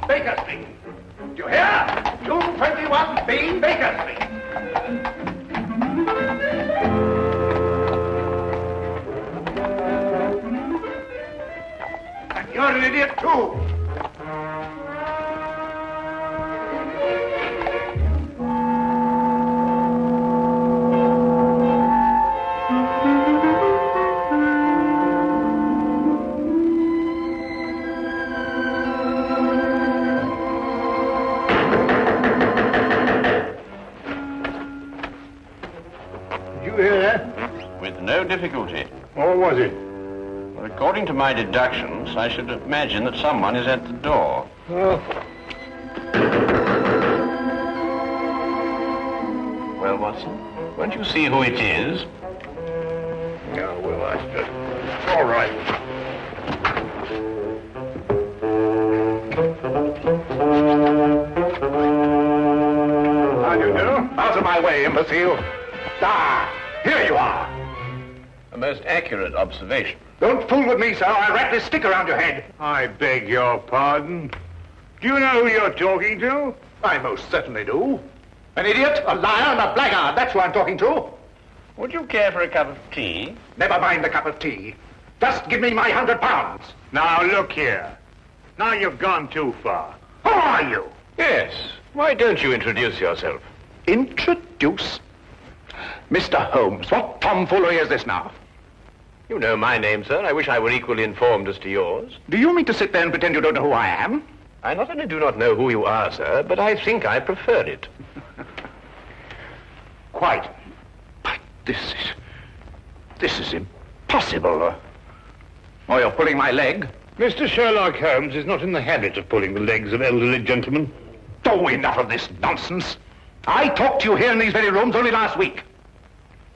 Baker Street. Do you hear? 221B Baker Street. And you're an idiot, too. No difficulty. What was it? Well, according to my deductions, I should imagine that someone is at the door. Oh. Well, Watson, won't you see who it is? No, well, I just... All right. How do you do? Out of my way, imbecile. Ah, here you are. A most accurate observation. Don't fool with me, sir. I'll wrap this stick around your head. I beg your pardon. Do you know who you're talking to? I most certainly do. An idiot, a liar, and a blackguard. That's who I'm talking to. Would you care for a cup of tea? Never mind the cup of tea. Just give me my £100. Now, look here. Now you've gone too far. Who are you? Yes. Why don't you introduce yourself? Introduce? Mr. Holmes, what tomfoolery is this now? You know my name, sir. I wish I were equally informed as to yours. Do you mean to sit there and pretend you don't know who I am? I not only do not know who you are, sir, but I think I prefer it. Quite. But this is impossible. Oh, you're pulling my leg? Mr. Sherlock Holmes is not in the habit of pulling the legs of elderly gentlemen. Oh, enough of this nonsense. I talked to you here in these very rooms only last week.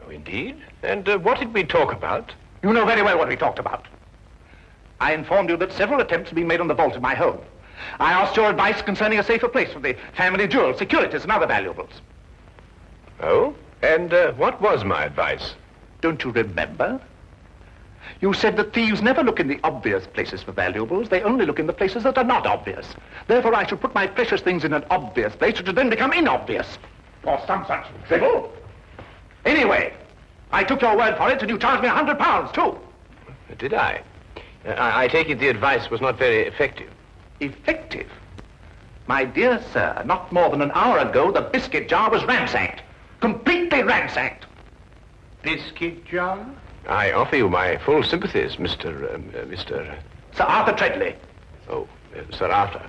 Oh, indeed? And what did we talk about? You know very well what we talked about. I informed you that several attempts have been made on the vault of my home. I asked your advice concerning a safer place for the family jewels, securities, and other valuables. Oh? And what was my advice? Don't you remember? You said that thieves never look in the obvious places for valuables. They only look in the places that are not obvious. Therefore, I should put my precious things in an obvious place, which would then become inobvious. Or some such drivel. Anyway, I took your word for it, and you charged me £100, too. Did I? I take it the advice was not very effective. Effective? My dear sir, not more than an hour ago, the biscuit jar was ransacked. Completely ransacked. Biscuit jar? I offer you my full sympathies, Mr. Sir Arthur Treadley. Oh, Sir Arthur.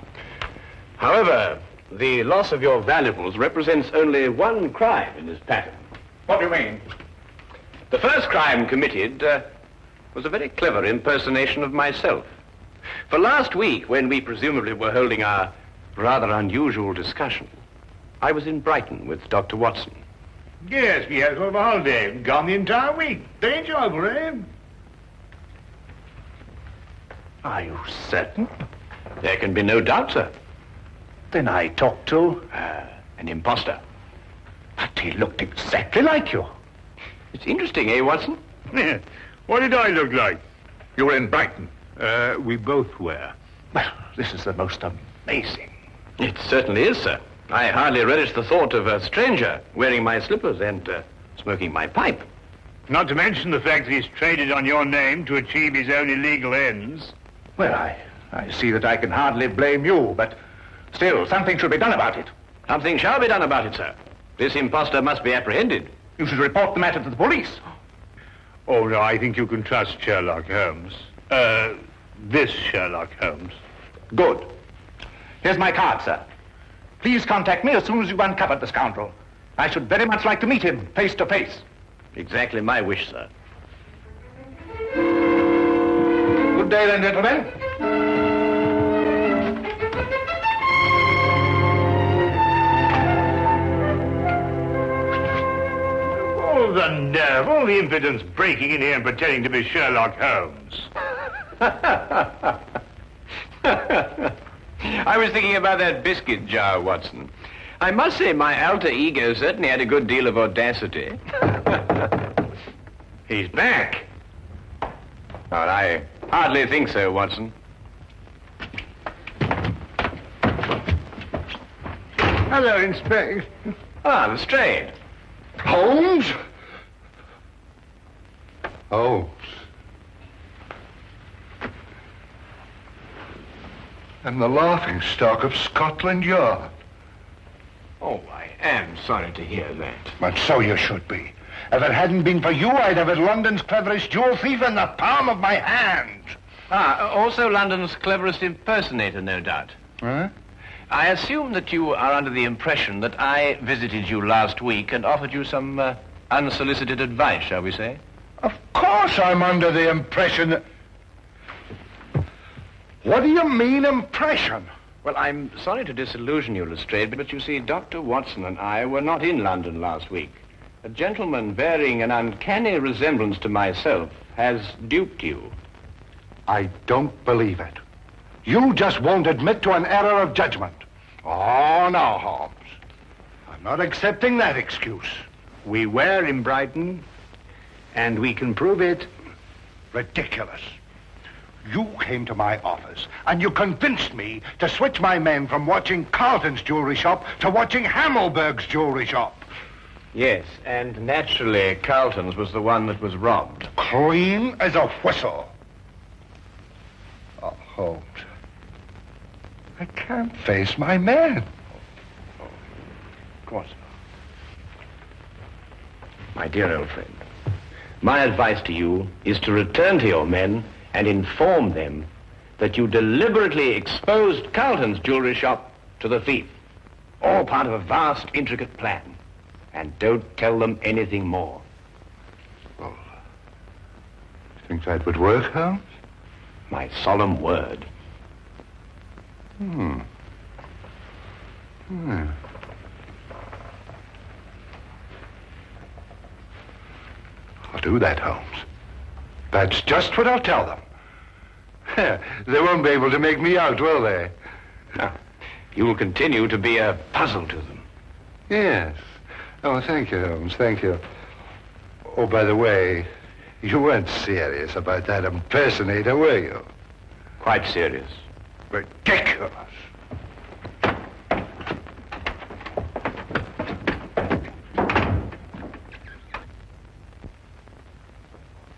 However, the loss of your valuables represents only one crime in this pattern. What do you mean? The first crime committed was a very clever impersonation of myself. For last week, when we presumably were holding our rather unusual discussion, I was in Brighton with Dr. Watson. Yes, we had sort of a holiday. Gone the entire week. Very enjoyable, eh? Are you certain? There can be no doubt, sir. Then I talked to... An impostor. But he looked exactly like you. It's interesting, eh, Watson? Yeah. What did I look like? You were in Brighton. We both were. Well, this is the most amazing. It certainly is, sir. I hardly relish the thought of a stranger wearing my slippers and smoking my pipe. Not to mention the fact that he's traded on your name to achieve his own illegal ends. Well, I see that I can hardly blame you, but still, something should be done about it. Something shall be done about it, sir. This impostor must be apprehended. You should report the matter to the police. Oh, no, I think you can trust Sherlock Holmes. This Sherlock Holmes. Good. Here's my card, sir. Please contact me as soon as you've uncovered the scoundrel. I should very much like to meet him face to face. Exactly my wish, sir. Good day, then, gentlemen. All the nerve, all the impudence breaking in here and pretending to be Sherlock Holmes. I was thinking about that biscuit jar, Watson. I must say my alter ego certainly had a good deal of audacity. He's back. Well, I hardly think so, Watson. Hello, Inspector. Ah, Lestrade. Holmes? Holmes. And the laughingstock of Scotland Yard. Oh, I am sorry to hear that. But so you should be. If it hadn't been for you, I'd have had London's cleverest jewel thief in the palm of my hand. Ah, also London's cleverest impersonator, no doubt. Huh? I assume that you are under the impression that I visited you last week and offered you some unsolicited advice, shall we say? Of course I'm under the impression that... What do you mean, impression? Well, I'm sorry to disillusion you, Lestrade, but you see, Dr. Watson and I were not in London last week. A gentleman bearing an uncanny resemblance to myself has duped you. I don't believe it. You just won't admit to an error of judgment. Oh, no, Holmes. I'm not accepting that excuse. We were in Brighton, and we can prove it. Ridiculous. You came to my office, and you convinced me to switch my men from watching Carlton's jewelry shop to watching Hammelberg's jewelry shop. Yes, and naturally, Carlton's was the one that was robbed. Clean as a whistle. Oh, Holmes. I can't face my men. Of course not. My dear old friend, my advice to you is to return to your men and inform them that you deliberately exposed Carlton's jewelry shop to the thief. All part of a vast, intricate plan. And don't tell them anything more. Well, you think that would work, Holmes? My solemn word. I'll do that, Holmes. That's just what I'll tell them. They won't be able to make me out, will they? Now, you will continue to be a puzzle to them. Yes. Oh, thank you, Holmes, thank you. Oh, by the way, you weren't serious about that impersonator, were you? Quite serious. Ridiculous.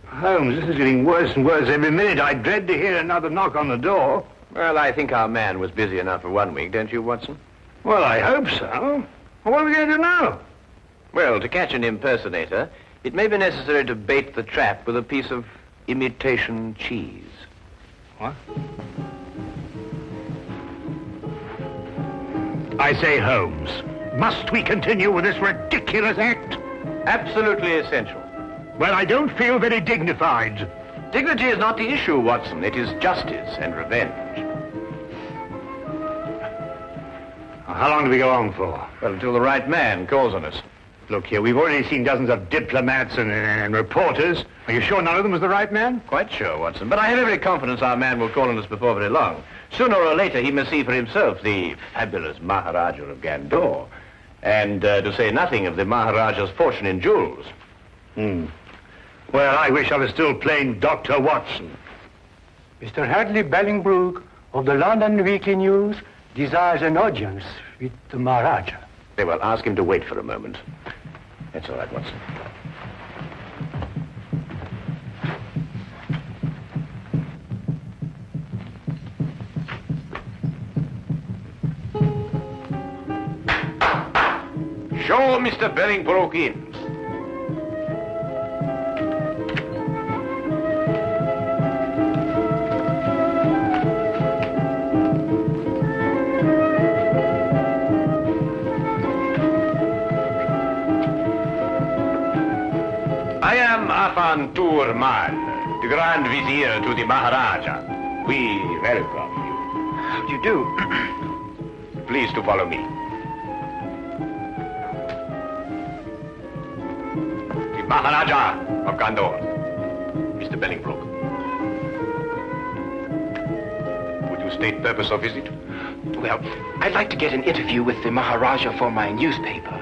Holmes, this is getting worse and worse every minute. I dread to hear another knock on the door. Well, I think our man was busy enough for 1 week, don't you, Watson? Well, I hope so. Well, what are we going to do now? Well, to catch an impersonator, it may be necessary to bait the trap with a piece of imitation cheese. What? I say, Holmes, must we continue with this ridiculous act? Absolutely essential. Well, I don't feel very dignified. Dignity is not the issue, Watson. It is justice and revenge. How long do we go on for? Well, until the right man calls on us. Look here, we've already seen dozens of diplomats and reporters. Are you sure none of them was the right man? Quite sure, Watson. But I have every confidence our man will call on us before very long. Sooner or later, he must see for himself the fabulous Maharaja of Gandor. And to say nothing of the Maharaja's fortune in jewels. Well, I wish I was still plain Dr. Watson. Mr. Hadley Bellingbrook of the London Weekly News desires an audience with the Maharaja. Very well, ask him to wait for a moment. That's all right, Watson. Show Mr. Bellingbrook in. I am Afan Turman, the Grand Vizier to the Maharaja. We welcome you. How do you do? Please to follow me. The Maharaja of Gandor, Mr. Bellingbrook. Would you state purpose of visit? Well, I'd like to get an interview with the Maharaja for my newspaper.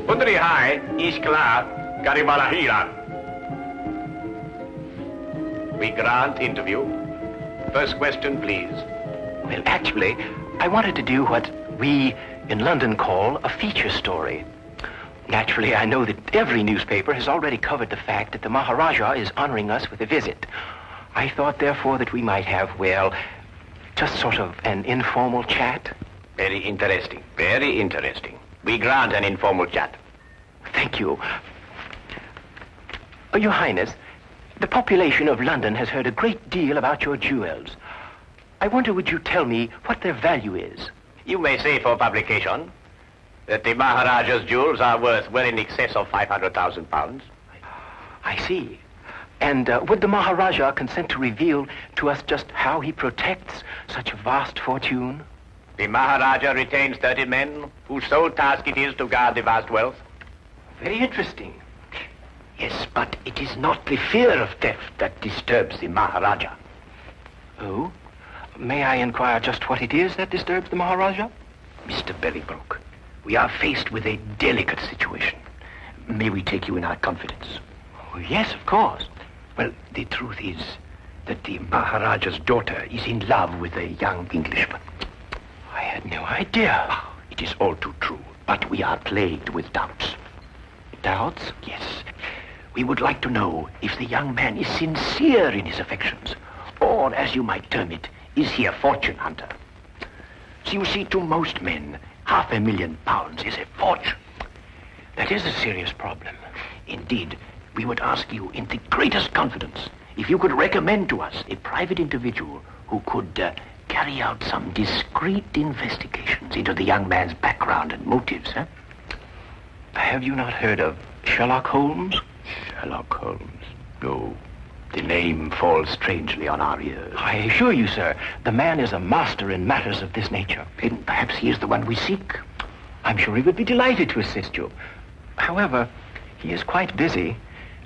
Pundri Hai, Iskla, Garibalahira. We grant interview. First question, please. Well, actually, I wanted to do what we in London call a feature story. Naturally, I know that every newspaper has already covered the fact that the Maharaja is honoring us with a visit. I thought, therefore, that we might have, well, just sort of an informal chat. Very interesting. Very interesting. We grant an informal chat. Thank you. Your Highness, the population of London has heard a great deal about your jewels. I wonder, would you tell me what their value is? You may say for publication that the Maharaja's jewels are worth well in excess of £500,000. I see. And would the Maharaja consent to reveal to us just how he protects such a vast fortune? The Maharaja retains 30 men whose sole task it is to guard the vast wealth. Very interesting. Yes, but it is not the fear of theft that disturbs the Maharaja. Oh? May I inquire just what it is that disturbs the Maharaja? Mr. Berrybrook, we are faced with a delicate situation. May we take you in our confidence? Oh, yes, of course. Well, the truth is that the Maharaja's daughter is in love with a young Englishman. I had no idea. It is all too true, but we are plagued with doubts. Doubts? Yes. We would like to know if the young man is sincere in his affections, or, as you might term it, is he a fortune hunter? So you see, to most men, £500,000 is a fortune. That is a serious problem. Indeed, we would ask you in the greatest confidence if you could recommend to us a private individual who could carry out some discreet investigations into the young man's background and motives, eh? Have you not heard of Sherlock Holmes? Sherlock Holmes? No. The name falls strangely on our ears. I assure you, sir, the man is a master in matters of this nature. Then perhaps he is the one we seek. I'm sure he would be delighted to assist you. However, he is quite busy.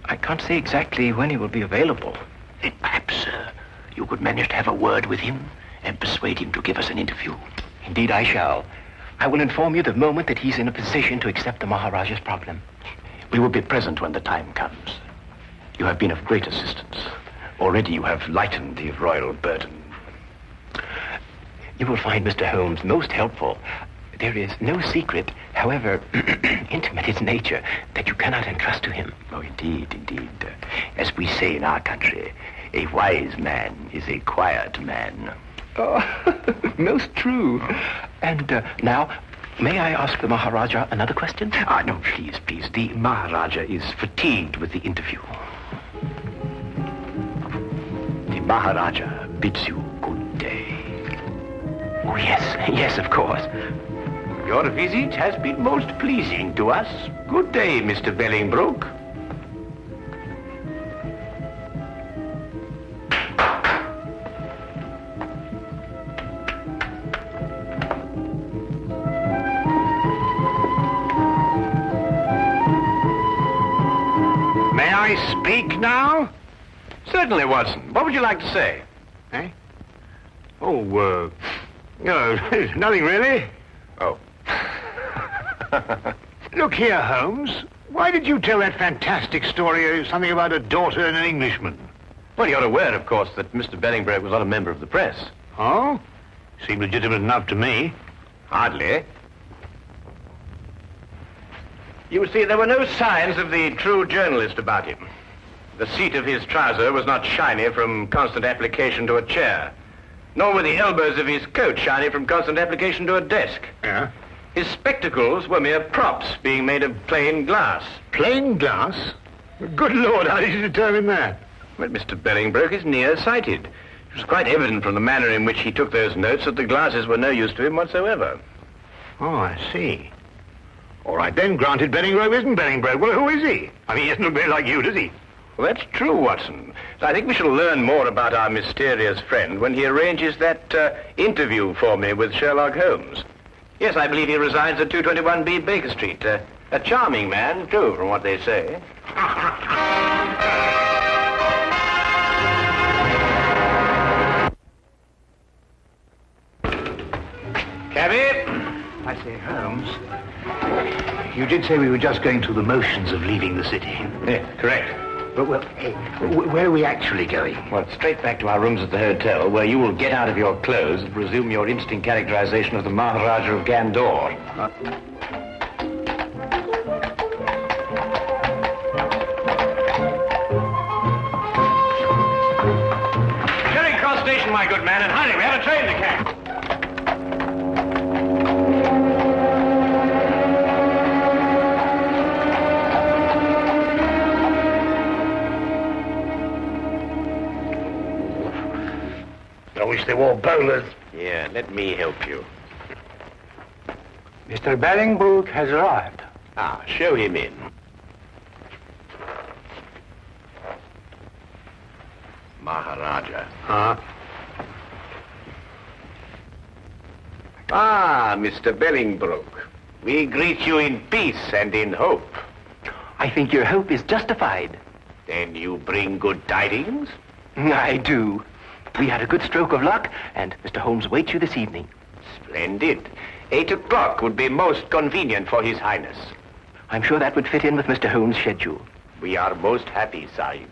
I can't say exactly when he will be available. Then perhaps, you could manage to have a word with him and persuade him to give us an interview. Indeed, I shall. I will inform you the moment that he's in a position to accept the Maharaja's problem. We will be present when the time comes. You have been of great assistance. Already you have lightened the royal burden. You will find Mr. Holmes most helpful. There is no secret, however intimate its nature, that you cannot entrust to him. Oh, indeed, indeed. As we say in our country, a wise man is a quiet man. Oh, most true. And now, may I ask the Maharaja another question? No, please, please. The Maharaja is fatigued with the interview. The Maharaja bids you good day. Oh, yes, yes, of course. Your visit has been most pleasing to us. Good day, Mr. Bellingbrook. May I speak now? Certainly, Watson. What would you like to say? Eh? Oh, no, nothing really. Oh. Look here, Holmes. Why did you tell that fantastic story, something about a daughter and an Englishman? Well, you're aware, of course, that Mr. Bellingbrook was not a member of the press. Oh? Seemed legitimate enough to me. Hardly. You see, there were no signs of the true journalist about him. The seat of his trouser was not shiny from constant application to a chair, nor were the elbows of his coat shiny from constant application to a desk. Yeah? His spectacles were mere props being made of plain glass. Plain glass? Good Lord, how did you determine that? Well, Mr. Bellingbrook is nearsighted. It was quite evident from the manner in which he took those notes that the glasses were no use to him whatsoever. Oh, I see. All right, then, granted Bellingbrook isn't Bellingbrook. Well, who is he? I mean, he doesn't look very like you, does he? Well, that's true, Watson. I think we shall learn more about our mysterious friend when he arranges that interview for me with Sherlock Holmes. Yes, I believe he resides at 221B Baker Street. A charming man, too, from what they say. Cabby? I say, Holmes, you did say we were just going through the motions of leaving the city. Yeah, correct. But, well, hey, where are we actually going? Well, straight back to our rooms at the hotel, where you will get out of your clothes and resume your instant characterization of the Maharaja of Gandor. Charing Cross Station, my good man, and hurry, we have a train to catch. I wish they wore bowlers. Yeah, let me help you. Mr. Bellingbrook has arrived. Ah, show him in. Maharaja. Huh? Ah, Mr. Bellingbrook. We greet you in peace and in hope. I think your hope is justified. Then you bring good tidings? I do. We had a good stroke of luck, and Mr. Holmes waits you this evening. Splendid. 8 o'clock would be most convenient for His Highness. I'm sure that would fit in with Mr. Holmes' schedule. We are most happy, Sahib.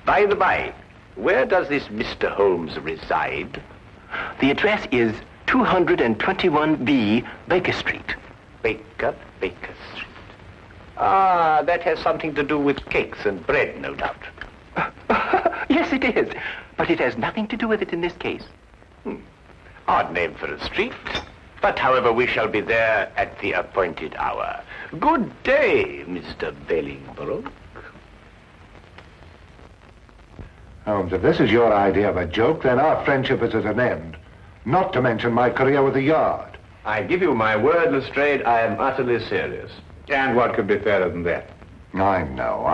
By the by, where does this Mr. Holmes reside? The address is 221B Baker Street. Baker Street. Ah, that has something to do with cakes and bread, no doubt. Yes, it is. But it has nothing to do with it in this case. Odd name for a street. But however, we shall be there at the appointed hour. Good day, Mr. Bellingbrook. Holmes, if this is your idea of a joke, then our friendship is at an end. Not to mention my career with the Yard. I give you my word, Lestrade, I am utterly serious. And what could be fairer than that? I know.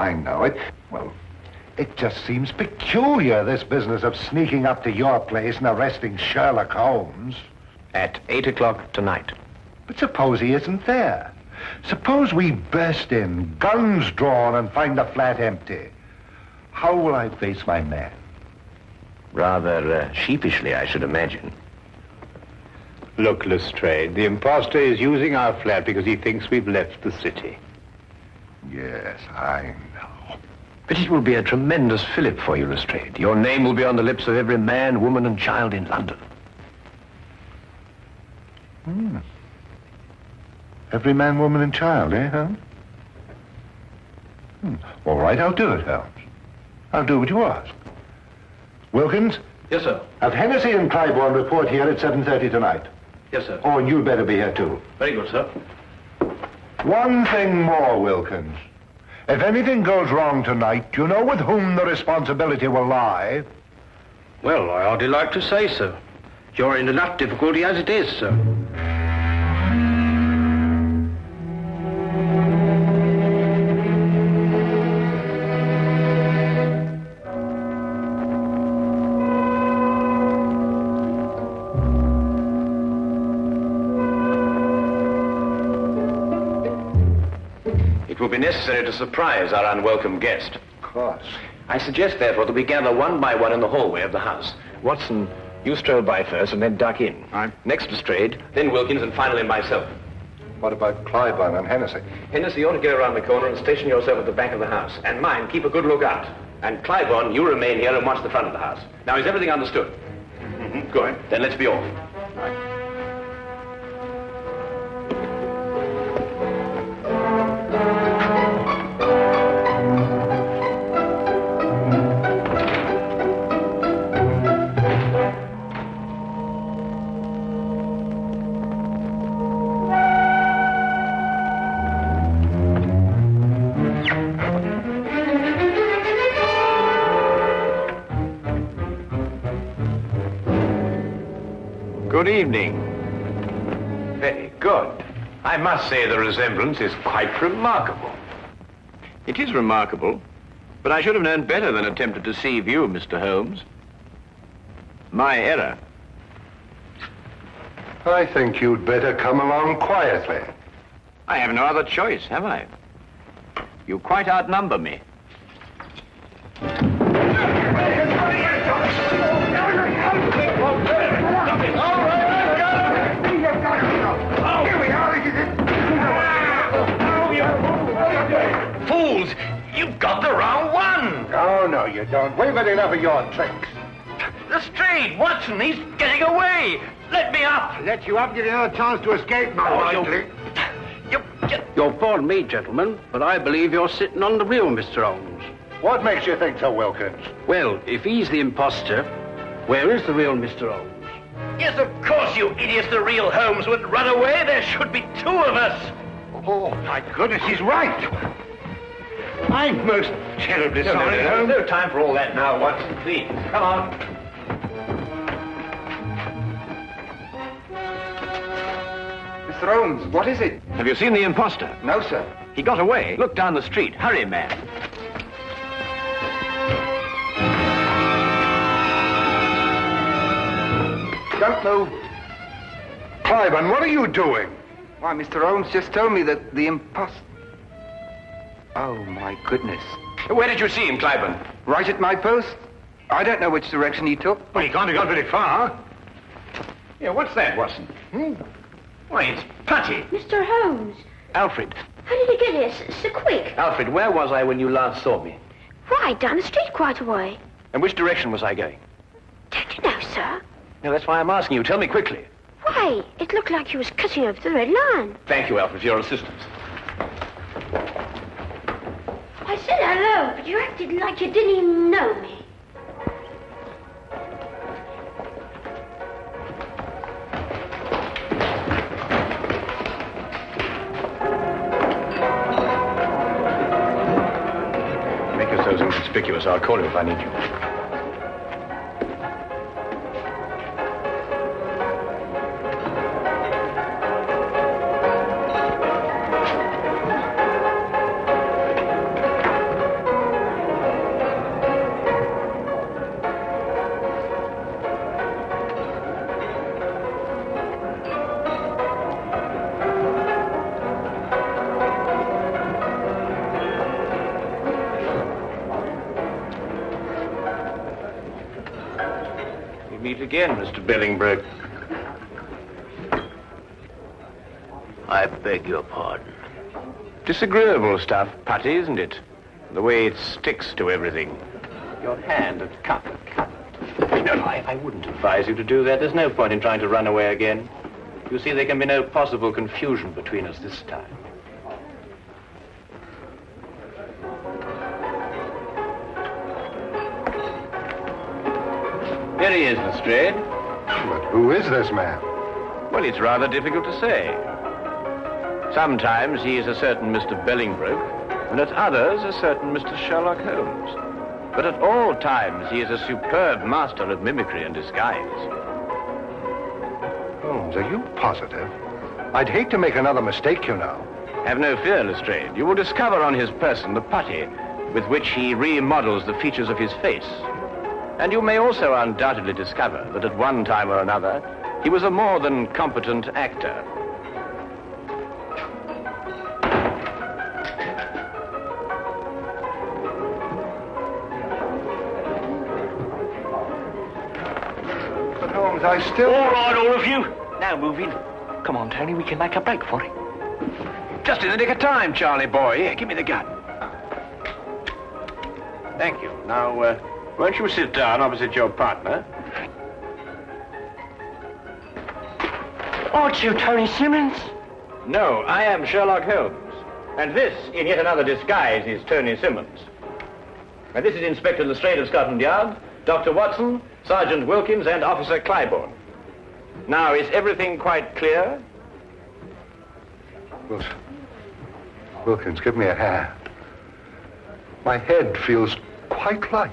It just seems peculiar, this business of sneaking up to your place and arresting Sherlock Holmes. At 8 o'clock tonight. But suppose he isn't there. Suppose we burst in, guns drawn, and find the flat empty. How will I face my man? Rather sheepishly, I should imagine. Look, Lestrade, the impostor is using our flat because he thinks we've left the city. Yes, I know. But it will be a tremendous fillip for you, Lestrade. Your name will be on the lips of every man, woman, and child in London. Every man, woman, and child, eh, Holmes? All right, I'll do it, Holmes. I'll do what you ask. Wilkins? Yes, sir. Have Hennessy and Clybourne report here at 7:30 tonight. Yes, sir. Oh, and you'd better be here, too. Very good, sir. One thing more, Wilkins. If anything goes wrong tonight, you know with whom the responsibility will lie? Well, I hardly like to say so. You're in enough difficulty as it is, sir. It will be necessary to surprise our unwelcome guest. Of course. I suggest, therefore, that we gather one by one in the hallway of the house. Watson, you stroll by first and then duck in. Right. Next Lestrade, then Wilkins, and finally myself. What about Clybourne and Hennessy? Hennessy, you ought to go around the corner and station yourself at the back of the house. And mind, keep a good lookout. And Clybourne, you remain here and watch the front of the house. Now, is everything understood? Good. Then let's be off. Good evening. Very good. I must say the resemblance is quite remarkable. It is remarkable, but I should have known better than attempt to deceive you, Mr. Holmes. My error. I think you'd better come along quietly. I have no other choice, have I? You quite outnumber me. Fools! You've got the wrong you don't. We've had enough of your tricks. Lestrade, Watson, he's getting away. Let me up. Let you up, give you another chance to escape, my You'll pardon me, gentlemen, but I believe you're sitting on the real Mr. Holmes. What makes you think so, Wilkins? Well, if he's the imposter, where is the real Mr. Holmes? Yes, of course, you idiots. The real Holmes would run away. There should be two of us. Oh, my goodness, he's right. I'm most terribly sorry, Holmes. There's no time for all that now, Watson. Please, come on. Mr. Holmes, what is it? Have you seen the imposter? No, sir. He got away. Look down the street. Hurry, man. Don't move. Cliburn, what are you doing? Why, Mr. Holmes just told me that the imposter... Oh, my goodness. Where did you see him, Cliburn? Right at my post. I don't know which direction he took. Well, he can't have gone very far. Yeah, what's that, Watson? Why, it's Putty. Mr. Holmes, Alfred. how did you get here so quick? Alfred, where was I when you last saw me? Right, down the street quite a way. And which direction was I going? Don't you know, sir? No, that's why I'm asking you. Tell me quickly. Why, it looked like you was cutting over the red line. Thank you, Alfred, for your assistance. I said hello, but you acted like you didn't even know me. Make yourselves inconspicuous. I'll call you if I need you. Meet again, Mr. Bellingbroke. I beg your pardon. Disagreeable stuff, Putty, isn't it? The way it sticks to everything. Your hand at cut. No, I wouldn't advise you to do that. There's no point in trying to run away again. You see, there can be no possible confusion between us this time. Here he is, Lestrade. But who is this man? Well, it's rather difficult to say. Sometimes he is a certain Mr. Bellingbroke, and at others a certain Mr. Sherlock Holmes. But at all times he is a superb master of mimicry and disguise. Holmes, are you positive? I'd hate to make another mistake, you know. Have no fear, Lestrade. You will discover on his person the putty with which he remodels the features of his face. And you may also undoubtedly discover that at one time or another, he was a more than competent actor. But Holmes, I still... All right, all of you. Now move in. Come on, Tony, we can make a break for it. Just in the nick of time, Charlie boy. Here, give me the gun. Thank you. Now, won't you sit down opposite your partner? Aren't you Tony Simmons? No, I am Sherlock Holmes. And this, in yet another disguise, is Tony Simmons. And this is Inspector Lestrade of Scotland Yard, Dr. Watson, Sergeant Wilkins, and Officer Cliburn. Now, is everything quite clear? Wilkins, give me a hand. My head feels quite light.